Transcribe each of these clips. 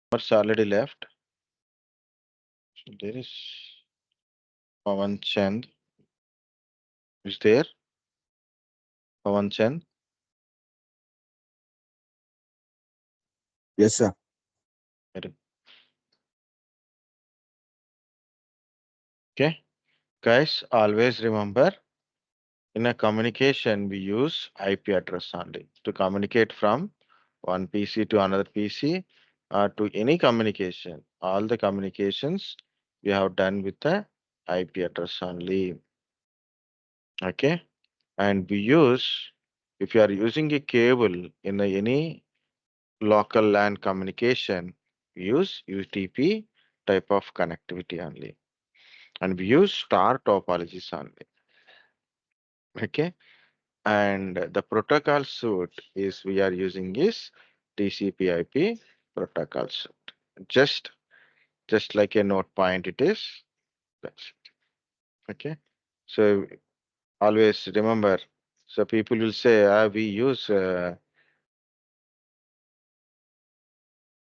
What's already left? So there is Pawan Chand. Is there Pawan Chand? Yes, sir. Very- Okay, guys, always remember in a communication we use IP address only to communicate from one PC to another PC or to any communication. All the communications we have done with the IP address only. Okay, and we use if you are using a cable in any local LAN communication, we use UTP type of connectivity only, and we use star topologies only. Okay, and the protocol suite is we are using is TCP/IP protocol suite. Just just like a note point, it is. That's it. Okay, so always remember. So people will say, we use, you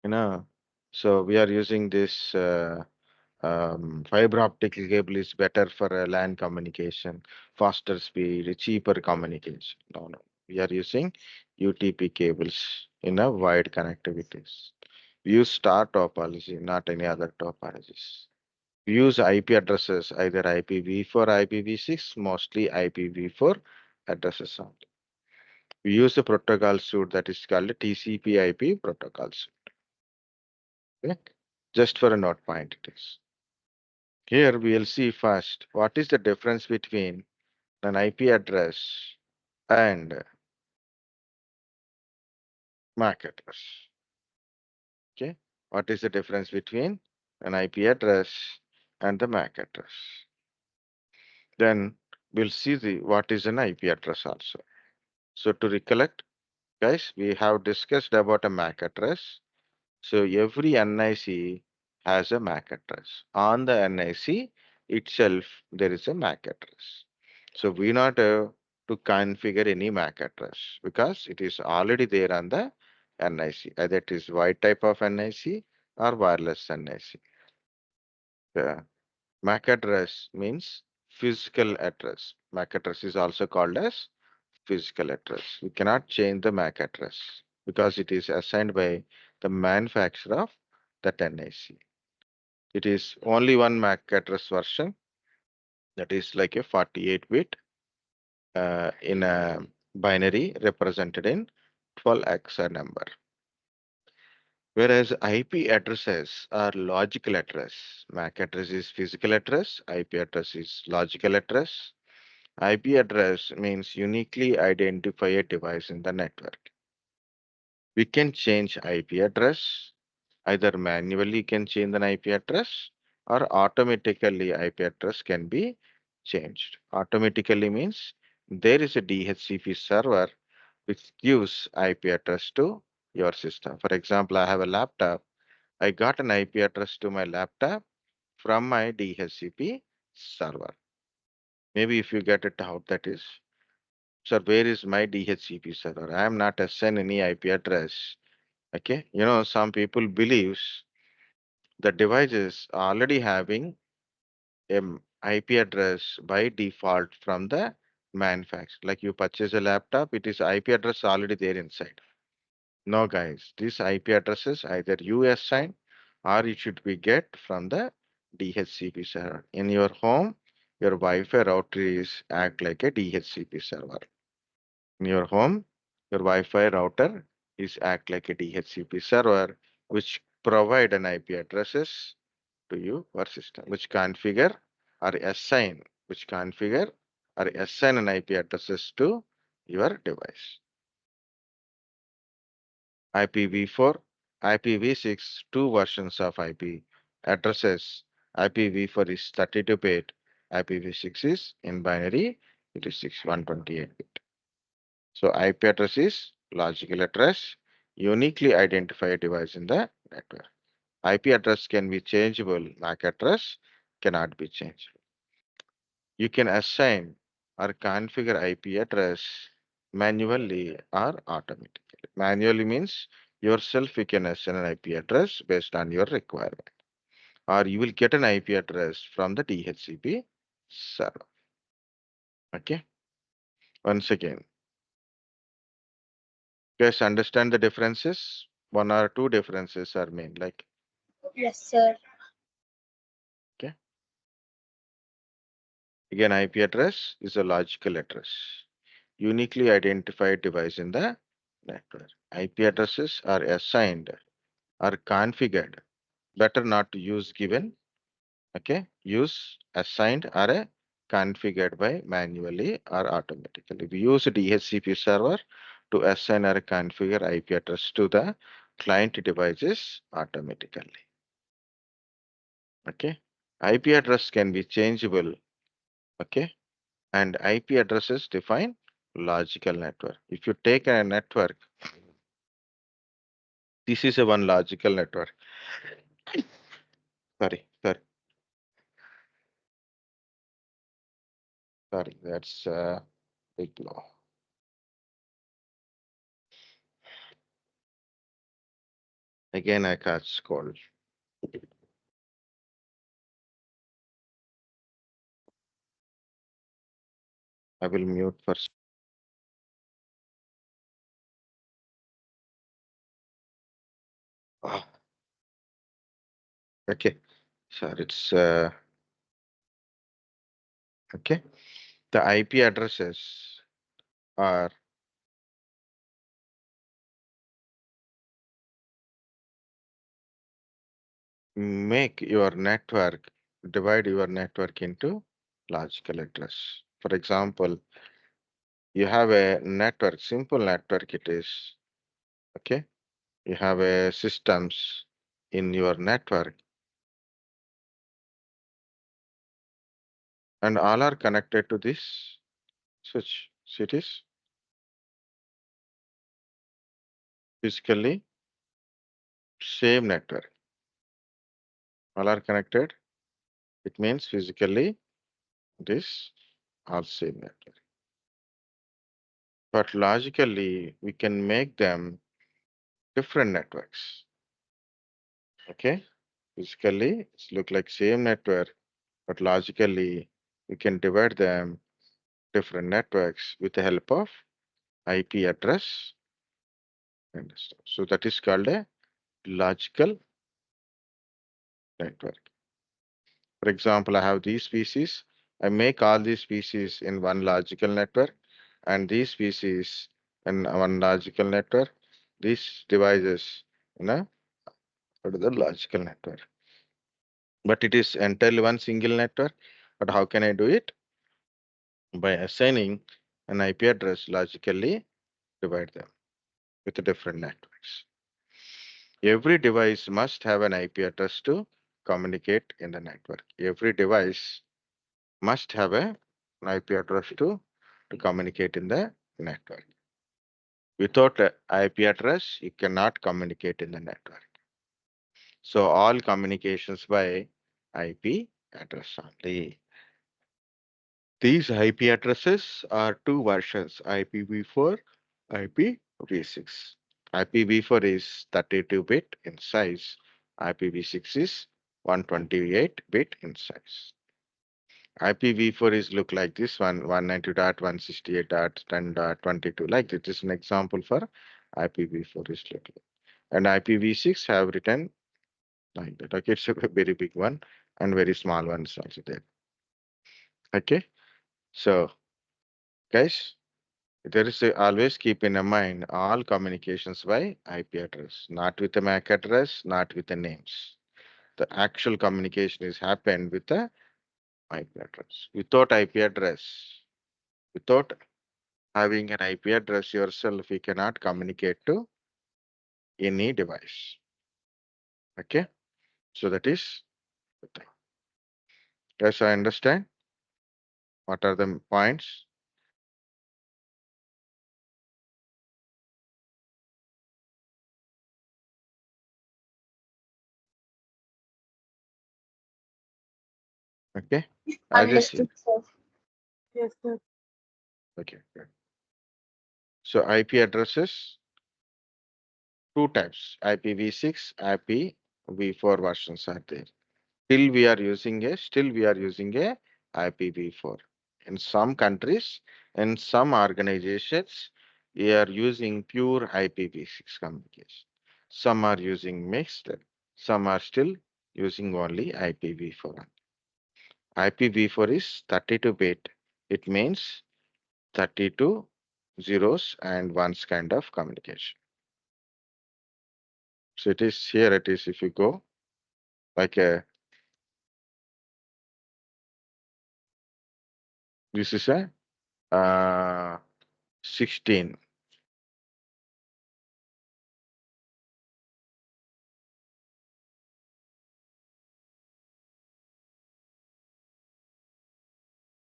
know, so we are using this. Fiber optic cable is better for LAN communication, faster speed, cheaper communication. No, no. We are using UTP cables in a wide connectivities. We use star topology, not any other topologies. We use IP addresses, either IPv4, IPv6, mostly IPv4 addresses only. We use the protocol suite that is called TCP/IP protocol suite. Okay? Just for a note point it is. Here we will see first what is the difference between an IP address and MAC address. Okay, what is the difference between an IP address and the MAC address? Then we'll see what is an IP address also. So to recollect, guys, we have discussed about a MAC address. So every NIC has a MAC address. On the NIC itself, there is a MAC address. So we not to configure any MAC address because it is already there on the NIC. Either it is white type of NIC or wireless NIC. The MAC address means physical address. MAC address is also called as physical address. We cannot change the MAC address because it is assigned by the manufacturer of that NIC. It is only one MAC address version that is like a 48-bit in a binary represented in 12 hexa number. Whereas IP addresses are logical address. MAC address is physical address, IP address is logical address. IP address means uniquely identify a device in the network. We can change IP address, either manually can change an IP address or automatically IP address can be changed. Automatically means there is a DHCP server which gives IP address to your system. For example, I have a laptop. I got an IP address to my laptop from my DHCP server. Maybe if you get it out, that is, sir, where is my DHCP server? I am not assigned any IP address. Okay, some people believes the devices are already having a IP address by default from the manufacturer. Like you purchase a laptop, it is IP address already there inside. No, guys, these IP addresses either you assign or it should be get from the DHCP server. In your home, your Wi-Fi router is act like a DHCP server. In your home, your Wi-Fi router is act like a DHCP server, which provide an IP addresses to your system, which configure or assign an IP addresses to your device. IPv4, IPv6, two versions of IP addresses. IPv4 is 32-bit, IPv6 is in binary, it is 128-bit. So IP address is logical address, uniquely identify a device in the network. IP address can be changeable, MAC address cannot be changed. You can assign or configure IP address manually or automatically. Manually means Yourself, you can assign an IP address based on your requirement, or you will get an IP address from the DHCP server. Okay. Once again, guys, understand the differences? One or two differences are main. Like, Yes, sir. okay. Again, IP address is a logical address, uniquely identified device in the network. IP addresses are assigned or configured. Better not to use given. Okay, use assigned or configured by manually or automatically. We use a DHCP server to assign or configure IP address to the client devices automatically. Okay, IP address can be changeable. Okay, and IP addresses define logical network. If you take a network, this is a one logical network. Sorry, that's big law. Again, I catch cold. I will mute first. Ah, okay, sorry, it's okay. The IP addresses are make your network, divide your network into logical address. For example, you have a network, simple network it is. Okay, you have a systems in your network, and all are connected to this switch. So it is physically same network. All are connected. It means physically this all same network. But logically, we can make them different networks. Okay, physically it's look like same network, but logically we can divide them different networks with the help of IP address and stuff. So that is called a logical network. For example, I have these species. I make all these species in one logical network, and these species in one logical network. These devices in another logical network. But it is entirely one single network. But how can I do it? By assigning an IP address, logically divide them with the different networks. Every device must have an IP address to communicate in the network. Every device must have an IP address to communicate in the network. Without a IP address, you cannot communicate in the network. So all communications by IP address only. These IP addresses are two versions, IPv4, IPv6. IPv4 is 32-bit in size. IPv6 is 128-bit in size. IPv4 is look like this one, 192.168.10.22. Like this is an example for IPv4 is look like. And IPv6 have written like that. Okay, it's a very big one and very small one is also there. Okay, so guys, there is always keep in mind all communications by IP address, not with the MAC address, not with the names. The actual communication is happened with the IP address. Without IP address, without having an IP address yourself, you cannot communicate to any device. Okay, so that is the thing. Yes, I understand. What are the points? Okay, I just Understood, sir. Yes, sir. okay. Good. So IP addresses two types, IPv6, IPv4 versions are there. Still we are using a IPv4. In some countries, in some organizations, we are using pure IPv6 communication. Some are using mixed, some are still using only IPv4. IPv4 is 32-bit. It means 32 zeros and ones kind of communication. So it is here, it is if you go like a, this is a 16.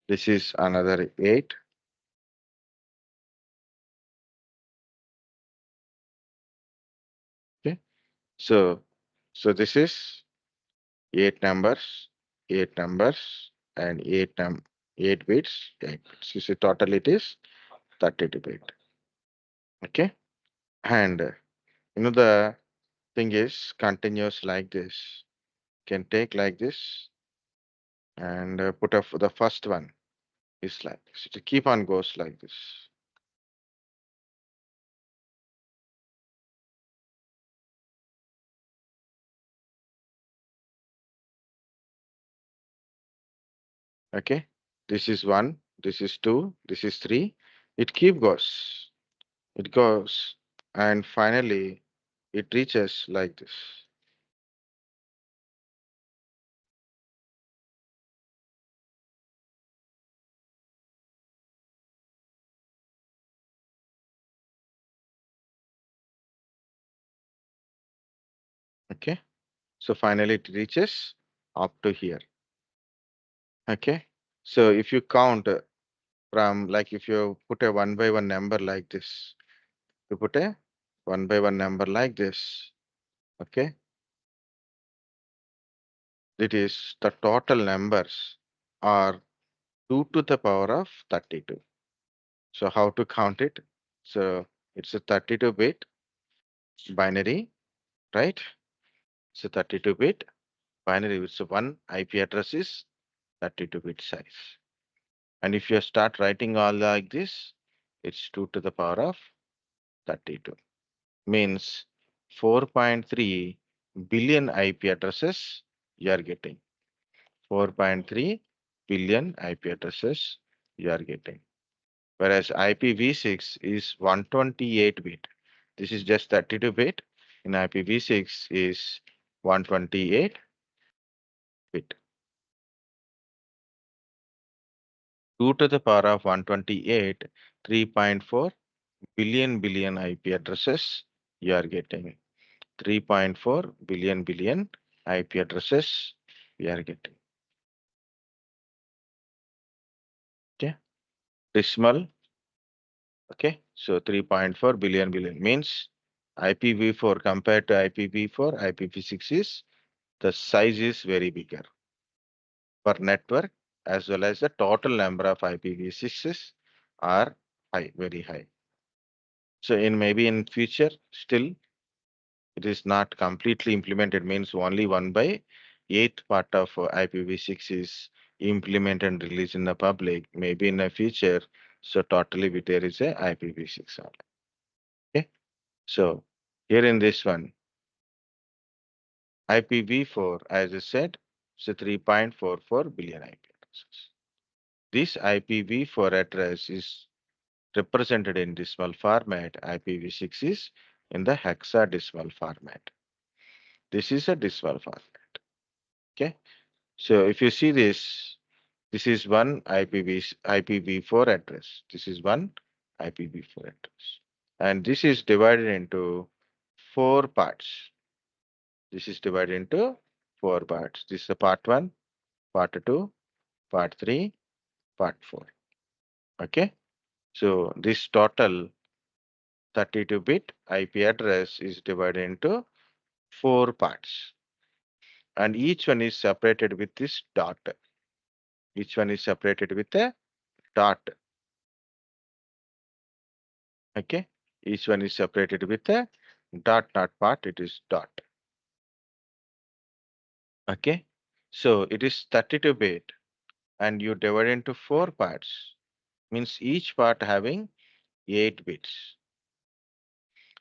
This is another 8. Okay. So, so this is 8 numbers, 8 numbers, and 8 bits, 8 bits. You see, total it is 32 bit. Okay. And the thing is continuous like this. Can take like this and put up the first one is like this. It keep on goes like this. Okay. This is 1, this is 2, this is 3. It keep goes. It goes and finally it reaches like this. Okay. So finally it reaches up to here. Okay. So if you count from like if you put a one by one number like this, you put a one by one number like this. Okay. It is the total numbers are 2 to the power of 32. So how to count it? So it's a 32-bit binary, right? So 32-bit binary with one IP address is 32-bit size. And if you start writing all like this, it's 2 to the power of 32. Means 4.3 billion IP addresses you are getting. 4.3 billion IP addresses you are getting. Whereas IPv6 is 128-bit. This is just 32-bit. In IPv6 is 128-bit. 2 to the power of 128, 3.4 billion IP addresses you are getting. 3.4 billion IP addresses we are getting. Okay. Decimal. Okay. So 3.4 billion means IPv4 compared to IPv4, IPv6 is the size is very bigger per network as well as the total number of IPv6s are high, very high. So in maybe in future still it is not completely implemented means only 1/8 part of IPv6 is implemented and released in the public. Maybe in the future, so totally there is a IPv6 only. Okay, so here in this one, IPv4, as I said, so 3.44 billion IP addresses. This IPv4 address is represented in decimal format. IPv6 is in the hexadecimal format. This is a decimal format. Okay. So if you see this, this is one IPv4 address. This is one IPv4 address. And this is divided into 4 parts. This is divided into 4 parts. This is a part 1, part 2, part 3, part 4. Okay. So this total 32-bit IP address is divided into 4 parts. And each one is separated with this dot. Each one is separated with a dot. Okay, each one is separated with a Dot not part, it is dot. Okay. So it is 32-bit and you divide into 4 parts, means each part having 8 bits.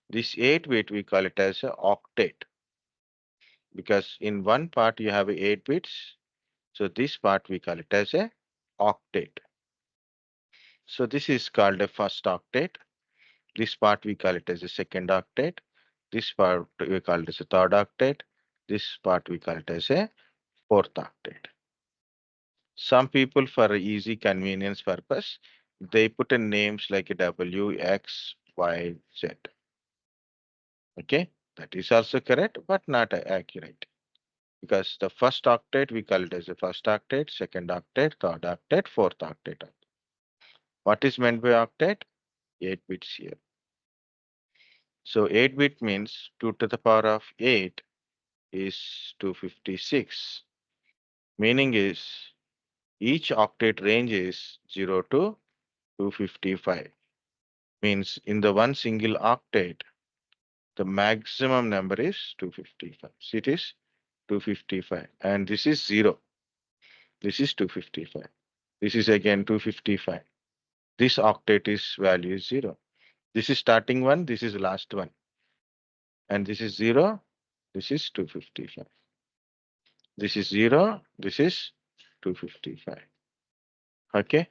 This 8-bit we call it as a octet because in one part you have 8 bits. So this part we call it as a octet. So this is called a first octet. This part we call it as a second octet. This part we call it as a third octet. This part we call it as a fourth octet. Some people, for easy convenience purpose, they put in names like a W, X, Y, Z. Okay, that is also correct, but not accurate. Because the first octet we call it as a first octet, second octet, third octet, fourth octet. What is meant by octet? 8 bits here. So 8-bit means 2 to the power of 8 is 256. Meaning is each octet range is 0 to 255. Means in the one single octet, the maximum number is 255. So it is 255. And this is 0. This is 255. This is again 255. This octet is value is 0. This is starting one, this is last one. And this is 0, this is 255. This is 0, this is 255. Okay.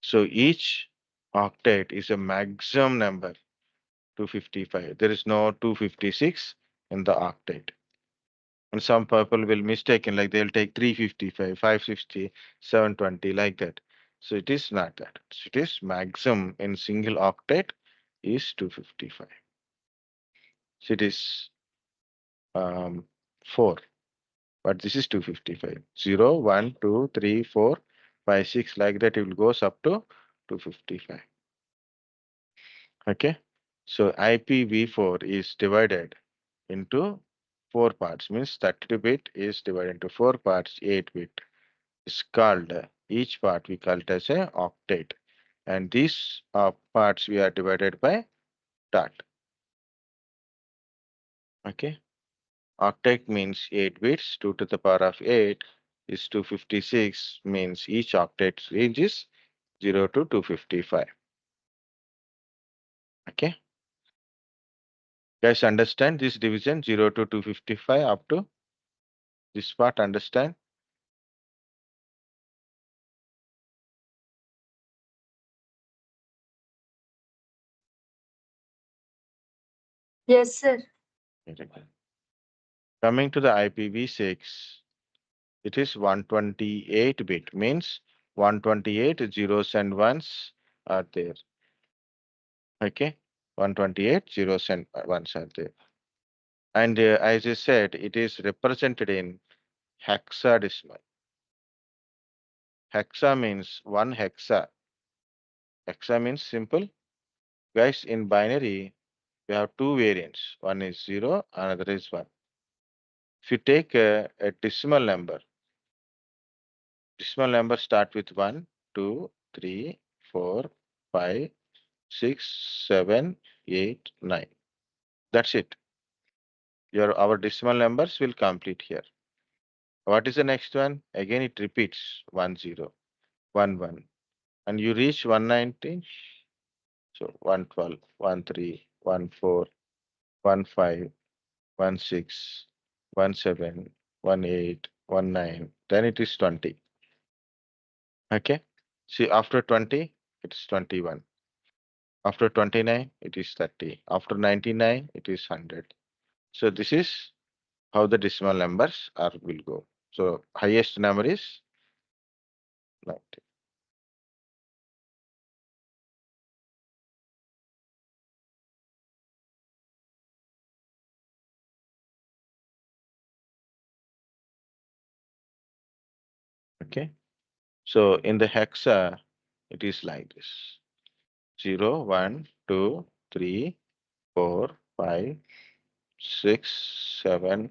So each octet is a maximum number 255. There is no 256 in the octet. And some people will mistaken, like they'll take 355, 560, 720, like that. So it is not that. So it is maximum in single octet is 255. So it is 4, but this is 255. 0, 1, 2, 3, 4, 5, 6, like that. It will goes up to 255. Okay. So IPv4 is divided into 4 parts, means 32-bit is divided into 4 parts, 8-bit is called, each part we call it as a octet. And these parts we are divided by dot. Okay. Octet means 8 bits, 2 to the power of 8 is 256, means each octet range is 0 to 255. Okay. Guys, understand this division 0 to 255 up to this part, understand? Yes, sir. Very good. Coming to the IPv6, it is 128 bit, means 128 zeros and ones are there. Okay, 128 zeros and ones are there. And as I said, it is represented in hexadecimal. Hexa means one hexa. Hexa means simple. Guys, in binary, we have two variants. One is 0, another is 1. If you take a decimal number start with 1, 2, 3, 4, 5, 6, 7, 8, 9. That's it. Our decimal numbers will complete here. What is the next one? Again, it repeats 1, 0, 1, 1. And you reach 190. So 112, 13, 14, 15, 16, 17, 18, 19. Then it is 20. Okay. See, after 20, it's 21. After 29, it is 30. After 99, it is 100. So this is how the decimal numbers are will go. So highest number is 90. Okay. So in the hexa, it is like this: 0, 1, 2, 3, 4, 5, 6, 7,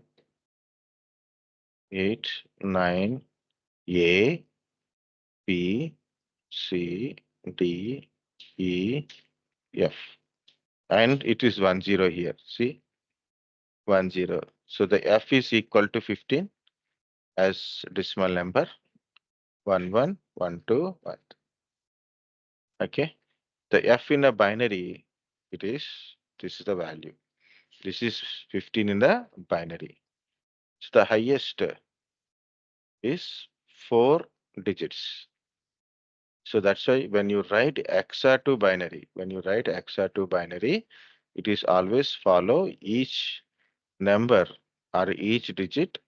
8, 9, A, B, C, D, E, F. and it is 10 here. See, 10. So the F is equal to 15 as decimal number 11, 12, 1. Okay. The F in a binary, this is the value. This is 15 in the binary. So the highest is 4 digits. So that's why when you write hexa to binary, it is always follow each number or each digit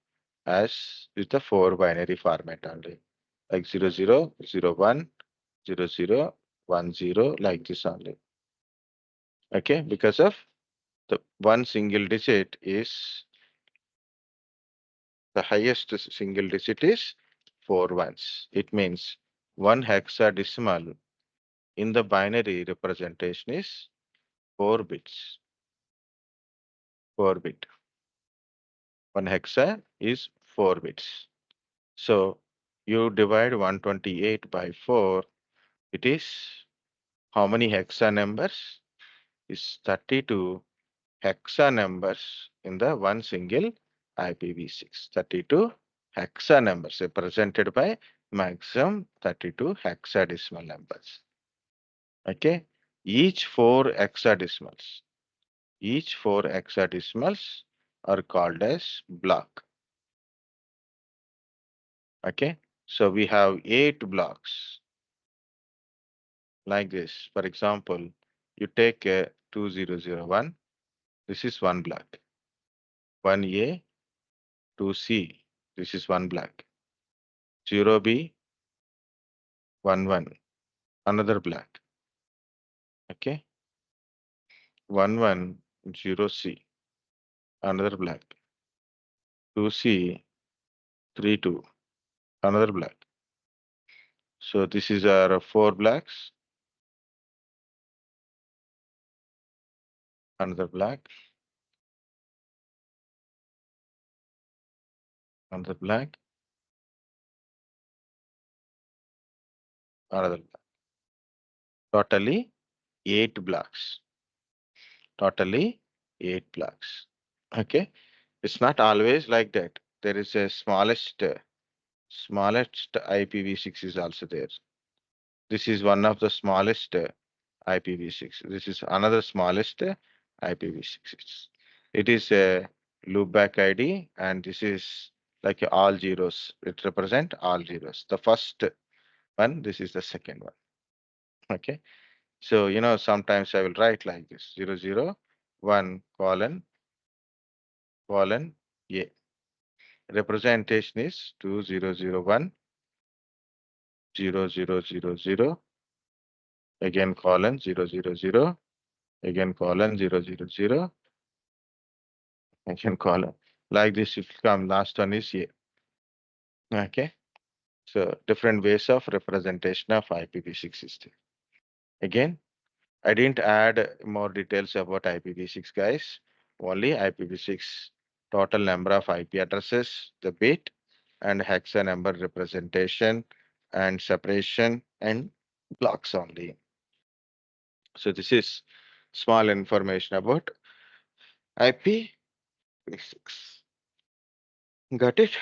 as with the 4 binary format only, like 00, 01, 00, 10, like this only. Okay, because of the one single digit is the highest single digit is 4 ones. It means one hexadecimal in the binary representation is 4 bits. 4 bit. One hexa is 4 bits. So you divide 128 by 4. It is how many hexa numbers? Is 32 hexa numbers in the one single IPv6. 32 hexa numbers represented by maximum 32 hexadecimal numbers. Okay. Each four hexadecimals are called as block. Okay. So we have 8 blocks like this. For example, you take a 2001. This is one block. 1A, 2C. This is one block. 0B, 11. Another block. Okay. 110C. Another block. 2C, 32. Another block. So this is our 4 blocks. Another block. Another block. Another block. Totally 8 blocks. Totally 8 blocks. Okay. It's not always like that. There is a smallest IPv6 is also there. This is one of the smallest IPv6. This is another smallest IPv6. It is a loopback ID, and this is like all zeros. It represent all zeros. The first one, this is the second one. Okay. So, sometimes I will write like this 001 colon A. Representation is 2001 0000, again colon 000, again colon 000, again colon. Like this, if come last one is A. Okay. So different ways of representation of IPv6 system. Again, I didn't add more details about IPv6, guys. Only IPv6 total number of IP addresses, the bit, and hexa number representation and separation and blocks only. So this is small information about IPv6. Got it?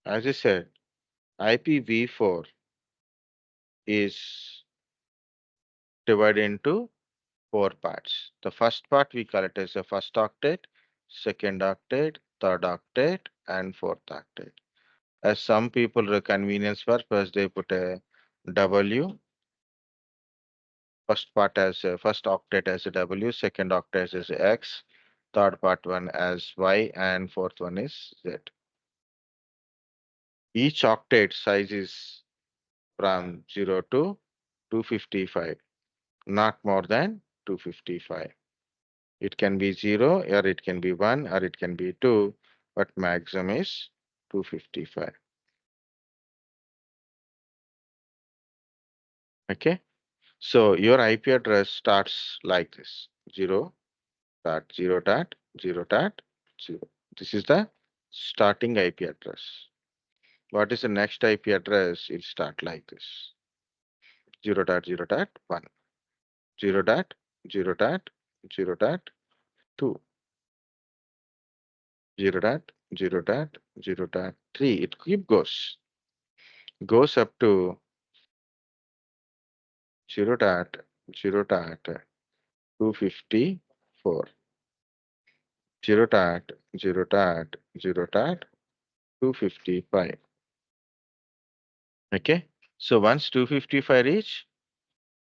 As I said, IPv4 is divided into 4 parts. The first part we call it as the first octet, second octet, third octet, and fourth octet. As some people, the convenience purpose, they put a W. First part as a first octet as a W, second octet as a X, third part one as Y, and fourth one is Z. Each octet size is from 0 to 255, not more than 255. It can be 0, or it can be 1, or it can be 2, but maximum is 255. Okay. So your IP address starts like this: 0.0.0.0. This is the starting IP address. What is the next IP address? It start like this: 0.0.1, 0.0.0.2, 0.0.0.3. It keep goes up to 0.0.254, 0.0.0.255. Okay. So once 255 reach,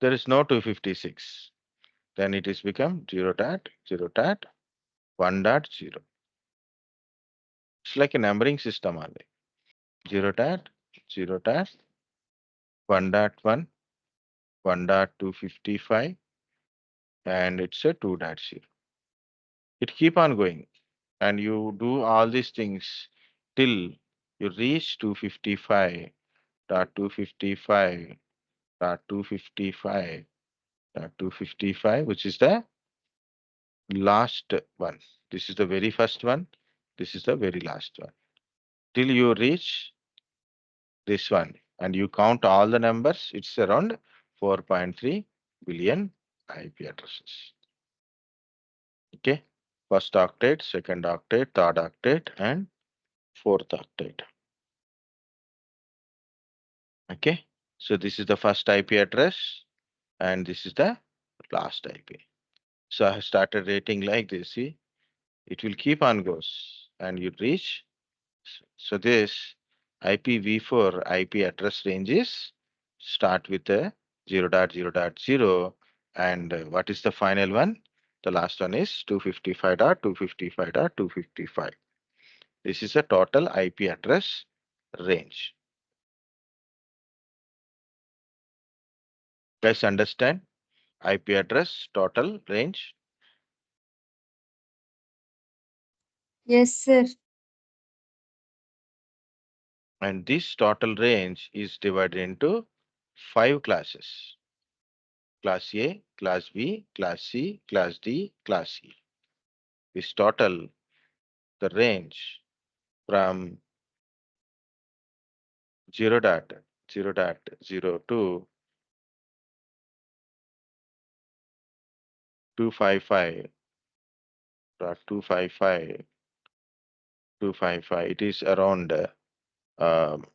there is no 256. Then it is become 0.0.1.0. It's like a numbering system only. 0.0.1.1, 1.255, and it's a 2.0. It keep on going, and you do all these things till you reach 255.255.255.255, which is the last one. This is the very first one. This is the very last one. Till you reach this one and you count all the numbers, it's around 4.3 billion IP addresses. Okay. First octet, second octet, third octet, and fourth octet. Okay. So this is the first IP address and this is the last IP. So I have started rating like this. See, it will keep on goes and you reach. So this IPv4 IP address ranges start with a 0.0.0, and what is the final one? The last one is 255.255.255. This is a total IP address range. Guys understand? IP address total range, Yes, sir. and this total range is divided into 5 classes: class A, class B, class C, class D, class E. This total the range from 0.0.0 to 255.255.255. It is around um,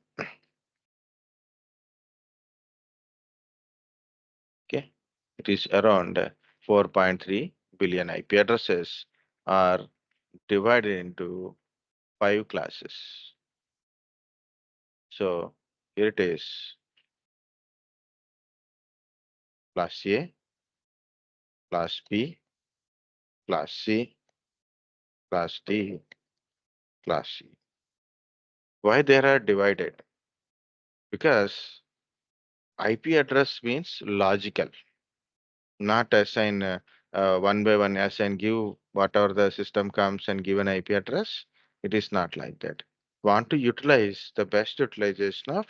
okay. It is around 4.3 billion IP addresses are divided into 5 classes. So here it is: class A, class B, class C, class D, class E. Why they are divided? Because IP address means logical, not assign one by one, assign, give whatever the system comes and give an IP address. It is not like that. Want to utilize the best utilization of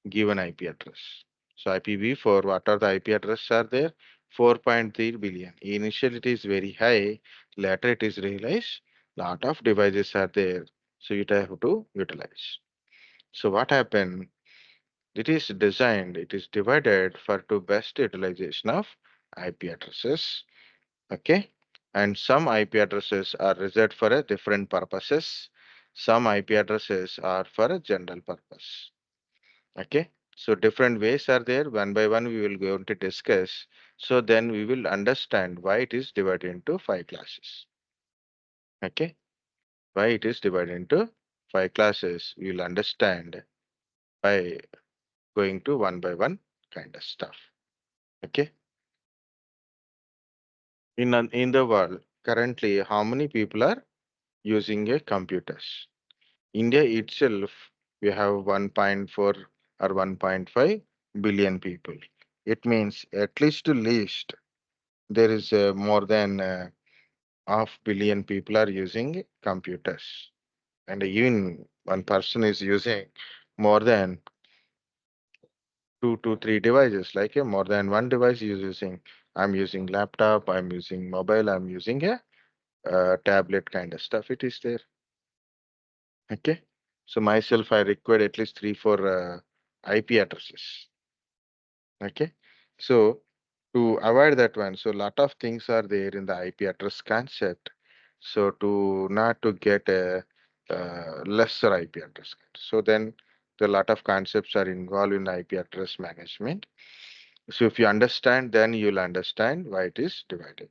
given IP address. So IPv4, what are the IP addresses are there? 4.3 billion. Initially it is very high. Later it is realized lot of devices are there. So you have to utilize. So what happened? It is designed, it is divided for to best utilization of IP addresses. Okay. And some IP addresses are reserved for a different purposes. Some IP addresses are for a general purpose. Okay. So different ways are there. One by one, we will go to discuss. So then we will understand why it is divided into 5 classes. Okay. Why it is divided into 5 classes. We will understand by going to one by one kind of stuff. Okay. In the world, currently, how many people are using a computers? India itself, we have 1.4 or 1.5 billion people. It means at least there is more than half billion people are using computers, and even one person is using more than two to three devices, like a more than one device is using. I'm using laptop, I'm using mobile, I'm using a tablet kind of stuff. It is there. Okay. So myself, I required at least three, four IP addresses. Okay. So to avoid that one, so a lot of things are there in the IP address concept. So to not to get a lesser IP address. So then the lot of concepts are involved in IP address management. So if you understand, then you'll understand why it is divided.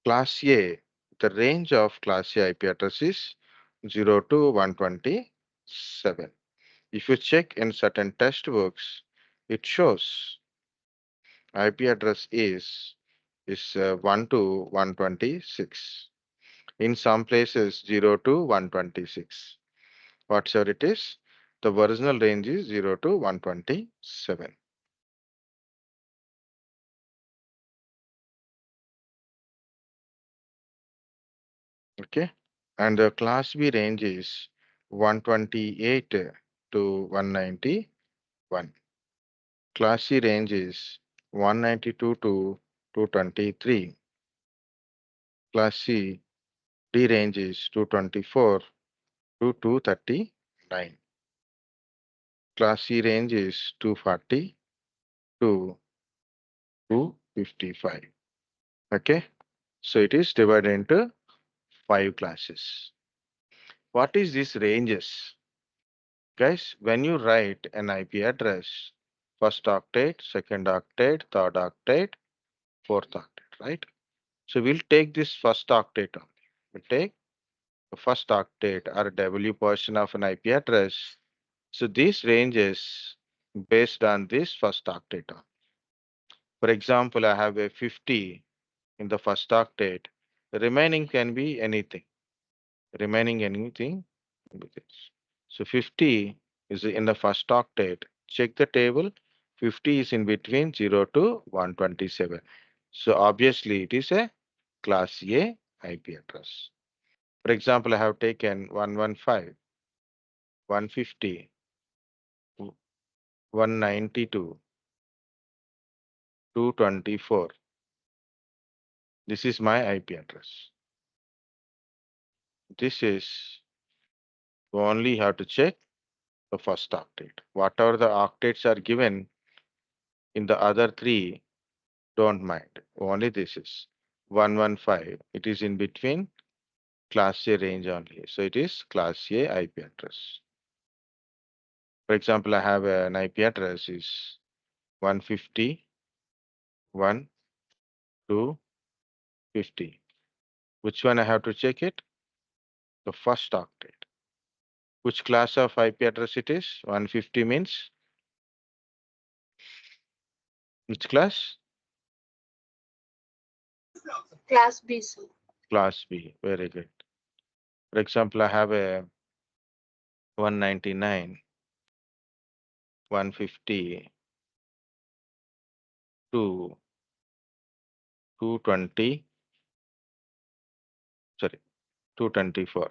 Class A, the range of Class A IP address is 0 to 127. If you check in certain textbooks, it shows IP address is 1 to 126. In some places 0 to 126. Whatever it is, the original range is 0 to 127. Okay. And the class B range is 128 to 191. Class C range is 192 to 223. Class C D range is 224 to 239. Class C range is 240 to 255. Okay. So it is divided into five classes. What is these ranges? Guys, when you write an IP address, first octet, second octet, third octet, fourth octet, right? So we'll take this first octet only. We'll take the first octet or W portion of an IP address. So these ranges based on this first octet only. For example, I have a 50 in the first octet. The remaining can be anything. Remaining anything. So 50 is in the first octet. Check the table. 50 is in between 0 to 127. So obviously it is a class A IP address. For example, I have taken 115, 150, 192, 224. This is my IP address. This is you only have to check the first octet. Whatever the octets are given in the other three, don't mind. Only this is 115. It is in between class A range only. So it is class A IP address. For example, I have an IP address is 150, 1, 2, 50. Which one I have to check it? The first octet. Which class of IP address it is? 150 means which class? Class B, sir. Class B. Very good. For example, I have a 199, 150, 2, 220, sorry, 224.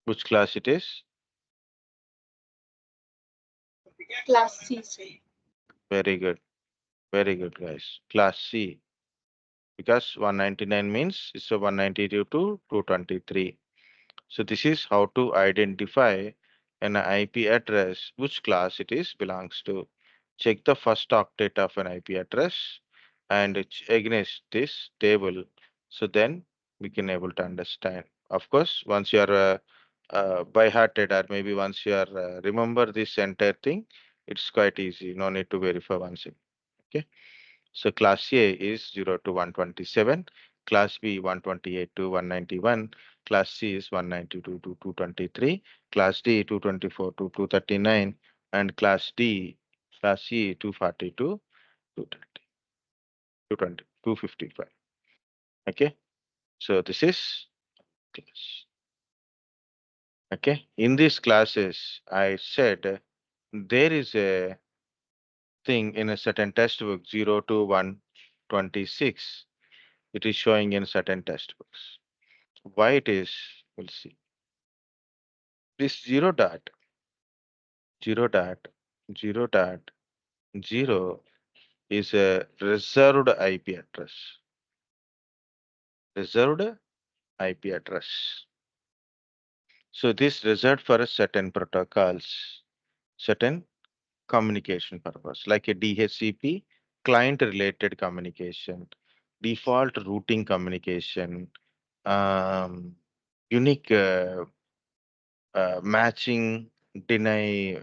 Which class it is? Class C, sir. Very good. Very good, guys. Class C. Because 199 means it's a 192 to 223. So this is how to identify an IP address, which class it is belongs to. Check the first octet of an IP address and against this table. So then we can able to understand. Of course, once you are by hearted or maybe once you are remember this entire thing, it's quite easy. No need to verify once again. Okay. So class A is 0 to 127, class B 128 to 191, class C is 192 to 223, class D 224 to 239, and class C 240 to 230, 220, 255. Okay. So this is class. Okay. In these classes, I said there is a thing in a certain textbook 0 to 126. It is showing in certain textbooks. Why it is, we'll see. This zero dot. 0 dot 0 dot 0 is a reserved IP address. Reserved IP address. So this reserved for a certain protocols, certain communication purpose, like a DHCP client related communication, default routing communication, um, unique matching, deny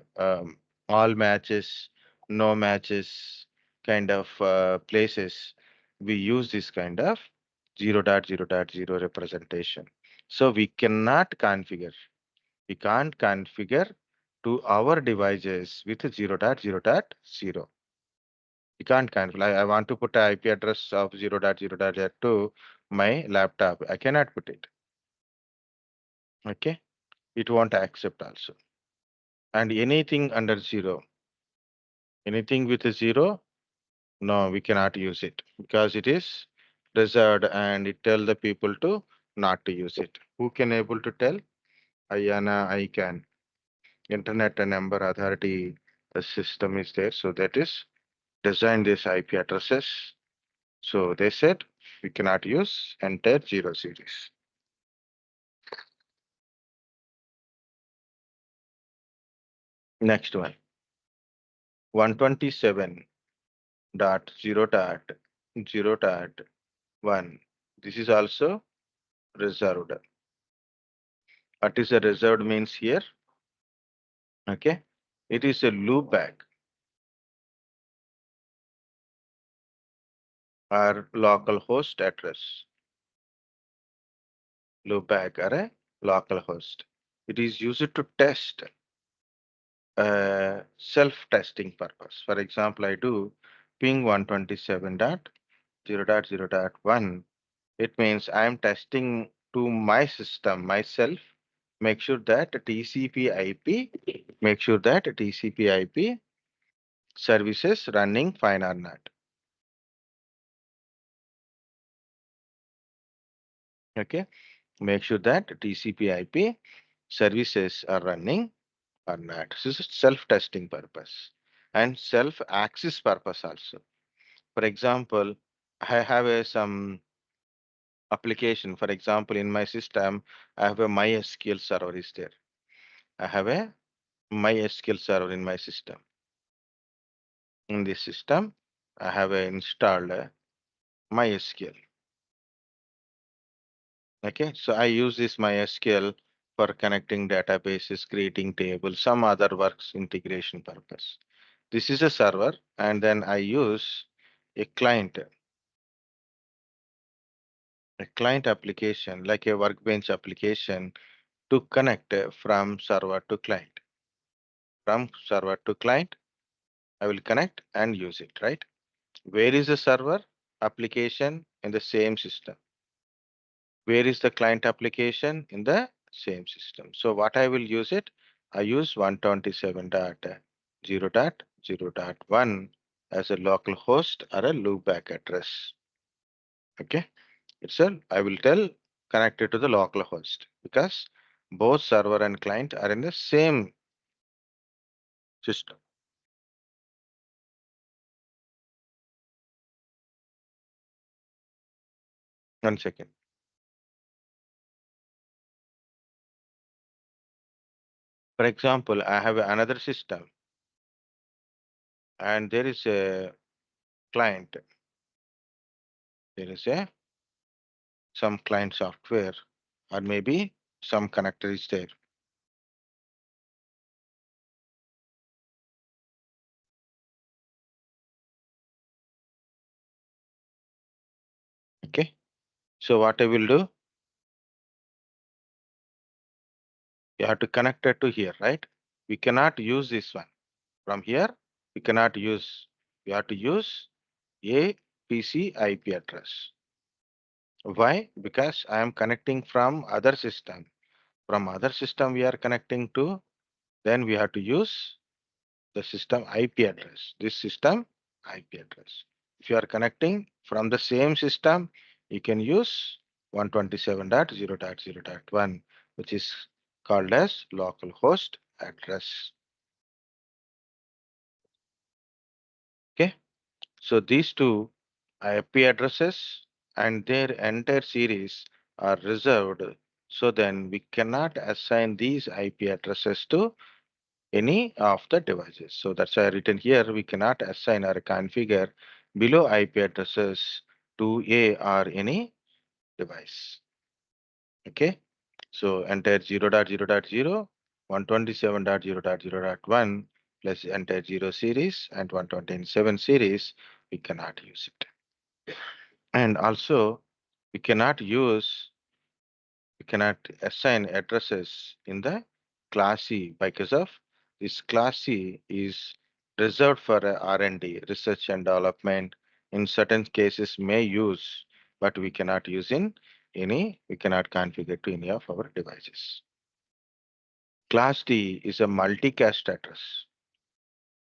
all matches, no matches kind of places. We use this kind of 0.0.0 representation. So we cannot configure. We can't configure to our devices with 0.0.0. We can't configure. I want to put an IP address of 0.0.0 to my laptop. I cannot put it. Okay. It won't accept also. And anything under 0, anything with a 0, no, we cannot use it because it is reserved and it tell the people to not to use it. Who can able to tell? Ayana, I can. Internet and Number Authority system is there. So that is design this IP addresses. So they said we cannot use entire 0 series. Next one, 127.0.0.1. This is also reserved. What is a reserved means here? Okay. It is a loopback or local host address. Loopback or a local host. It is used to test self-testing purpose. For example, I do ping 127.0.0.1. It means I am testing to my system myself. Make sure that TCP IP, make sure that TCP IP services running fine or not. Okay. Make sure that TCP IP services are running or not. This is self-testing purpose and self-access purpose also. For example, I have some application. For example, in my system, I have a MySQL server is there. I have a MySQL server in my system. In this system, I have installed MySQL. Okay, so I use this MySQL for connecting databases, creating tables, some other works integration purpose. This is a server, and then I use a client application like a workbench application to connect from server to client. From server to client, I will connect and use it, right? Where is the server application in the same system? Where is the client application in the same system? So what I will use it? I use 127.0.0.1 as a local host or a loopback address. Okay, I will tell connected to the local host because both server and client are in the same system. One second. For example, I have another system and there is a client. There is a some client software or maybe some connector is there. Okay. So what I will do, you have to connect it to here, right? We cannot use this one. From here, we cannot use, we have to use a PC IP address. Why? Because I am connecting from other system. From other system we are connecting to, then we have to use the system IP address. This system IP address. If you are connecting from the same system, you can use 127.0.0.1, which is called as local host address. Okay, so these two IP addresses and their entire series are reserved. So then we cannot assign these IP addresses to any of the devices. So that's why I written here we cannot assign or configure below IP addresses to a or any device. Okay, so entire 0.0.0, 127.0.0.1 plus entire 0 series and 127 series, we cannot use it. And also we cannot use, we cannot assign addresses in the class C because of this class C is reserved for R&D, research and development. In certain cases may use, but we cannot use in any, we cannot configure to any of our devices. Class D is a multicast address.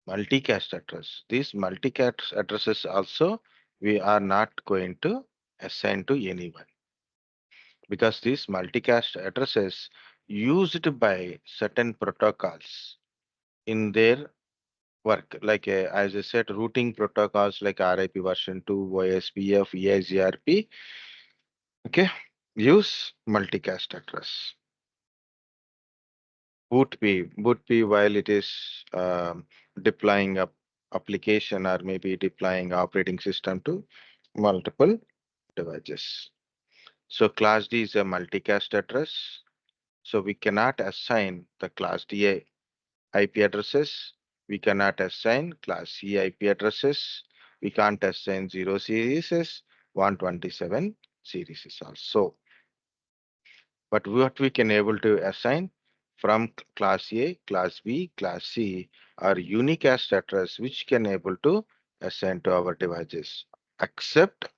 Multicast address. These multicast addresses also we are not going to assign to anyone because these multicast addresses used by certain protocols in their work, like as I said, routing protocols like RIP version 2, OSPF, EIGRP, okay, use multicast address. Boot P while it is deploying a application or maybe deploying operating system to multiple devices. So class D is a multicast address. So we cannot assign the class D IP addresses. We cannot assign class C IP addresses. We can't assign 0 series, 127 series also. But what we can able to assign from class A, class B, class C are unicast address which can able to assign to our devices except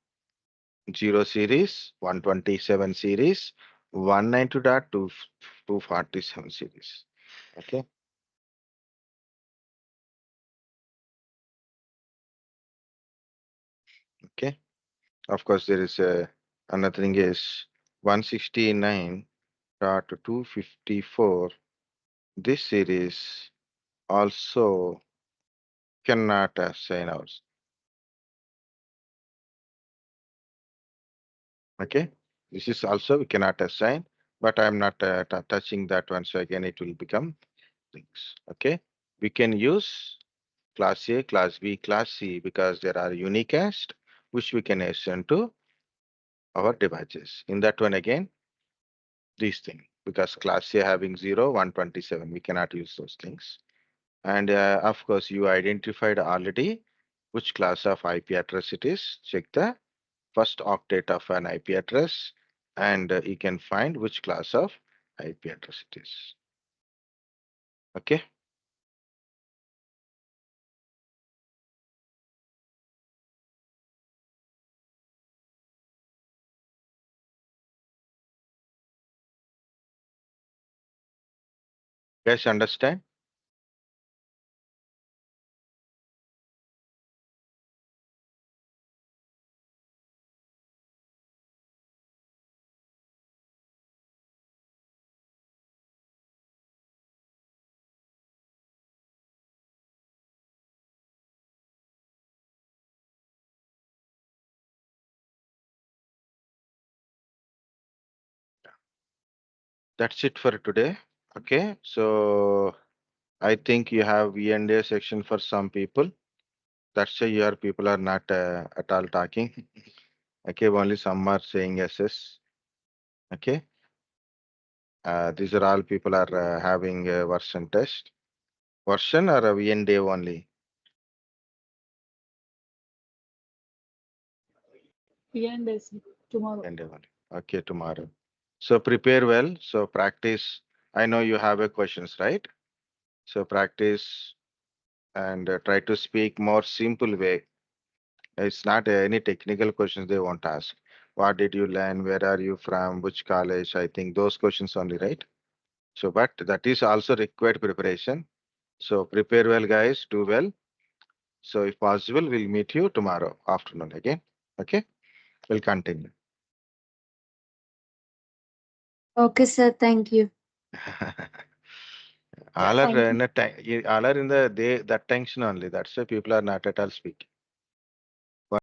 0 series, 127 series, 192.247 series. Okay. Okay. Of course, there is a another thing is 169.254. This series also cannot assign ours. Okay, this is also we cannot assign, but I'm not touching that one. So again, it will become things. Okay, we can use class A, class B, class C because there are unicast which we can assign to our devices. In that one again, these things because class A having 0, 127, we cannot use those things. And of course, you identified already which class of IP address it is. Check the first octet of an IP address and you can find which class of IP address it is. Okay. Guys, understand? That's it for today. Okay. So I think you have V&A section for some people. That's why your people are not at all talking. Okay. Only some are saying yes. Okay. These are all people are having a version test. Version or a V&A only? And tomorrow. V&A only. Okay. Tomorrow. So prepare well. So practice. I know you have a questions, right? So practice and try to speak more simple way. It's not any technical questions they won't ask. What did you learn? Where are you from? Which college? I think those questions only, right? So, but that is also required preparation. So prepare well, guys. Do well. So if possible, we'll meet you tomorrow afternoon again. Okay, we'll continue. Okay, sir. Thank you. Yeah, All are Thank you. in a all are in the they that tension only. That's why people are not at all speaking.